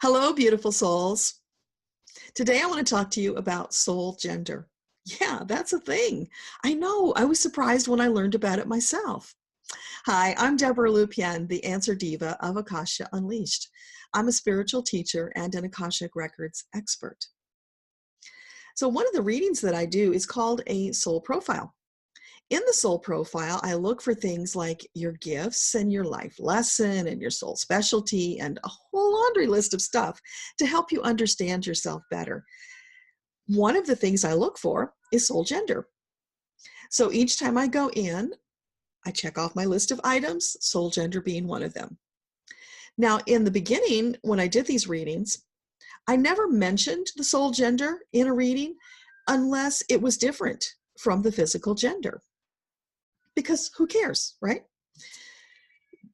Hello, beautiful souls. Today I want to talk to you about soul gender. Yeah, that's a thing. I know. I was surprised when I learned about it myself. Hi, I'm Deborah Lupien, the Answer Diva of Akasha Unleashed. I'm a spiritual teacher and an Akashic Records expert. So one of the readings that I do is called a soul profile. In the soul profile, I look for things like your gifts and your life lesson and your soul specialty and a whole laundry list of stuff to help you understand yourself better. One of the things I look for is soul gender. So each time I go in, I check off my list of items, soul gender being one of them. Now, in the beginning, when I did these readings, I never mentioned the soul gender in a reading unless it was different from the physical gender. Because who cares, right?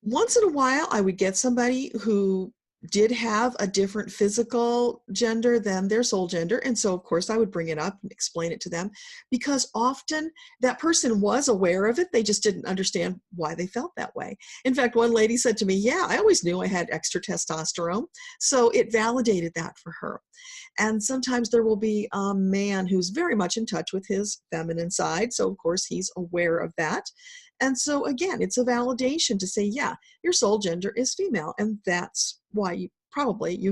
Once in a while, I would get somebody who did have a different physical gender than their soul gender. And so, of course, I would bring it up and explain it to them because often that person was aware of it. They just didn't understand why they felt that way. In fact, one lady said to me, yeah, I always knew I had extra testosterone. So it validated that for her. And sometimes there will be a man who's very much in touch with his feminine side. So, of course, he's aware of that. And so, again, it's a validation to say, yeah, your soul gender is female. And that's why you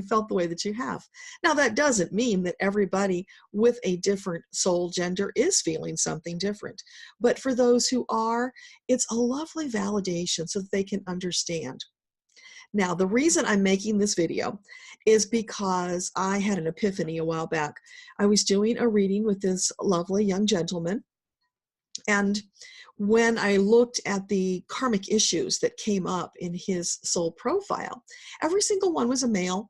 felt the way that you have. Now, that doesn't mean that everybody with a different soul gender is feeling something different. But for those who are, it's a lovely validation so that they can understand. Now, the reason I'm making this video is because I had an epiphany a while back. I was doing a reading with this lovely young gentleman, and when I looked at the karmic issues that came up in his soul profile, every single one was a male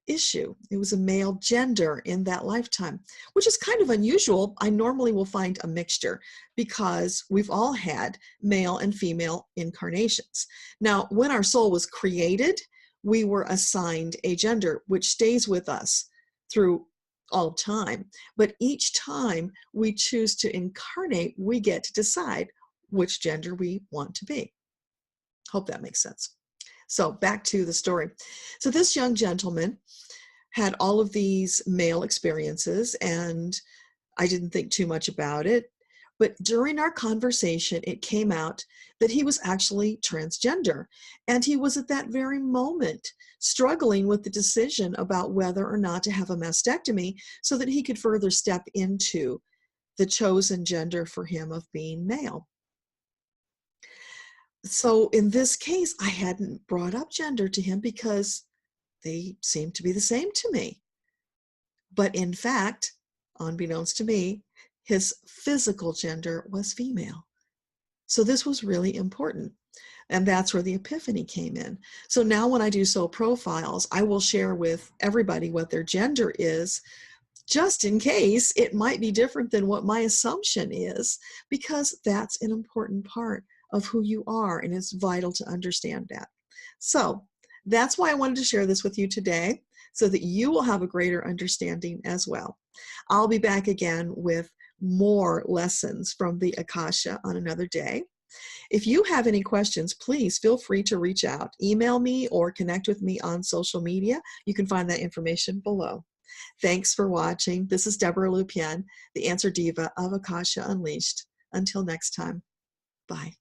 issue. It was a male gender in that lifetime, which is kind of unusual. I normally will find a mixture because we've all had male and female incarnations. Now, when our soul was created, we were assigned a gender, which stays with us through all time. But each time we choose to incarnate, we get to decide which gender we want to be. Hope that makes sense. So back to the story. So this young gentleman had all of these male experiences, and I didn't think too much about it. But during our conversation, it came out that he was actually transgender. And he was at that very moment struggling with the decision about whether or not to have a mastectomy so that he could further step into the chosen gender for him of being male. So in this case, I hadn't brought up gender to him because they seemed to be the same to me. But in fact, unbeknownst to me, his physical gender was female. So this was really important. And that's where the epiphany came in. So now when I do soul profiles, I will share with everybody what their gender is, just in case it might be different than what my assumption is, because that's an important part of who you are, and it's vital to understand that. So that's why I wanted to share this with you today, so that you will have a greater understanding as well. I'll be back again with more lessons from the Akasha on another day. If you have any questions, please feel free to reach out. Email me or connect with me on social media. You can find that information below. Thanks for watching. This is Deborah Lupien, the Answer Diva of Akasha Unleashed. Until next time, bye.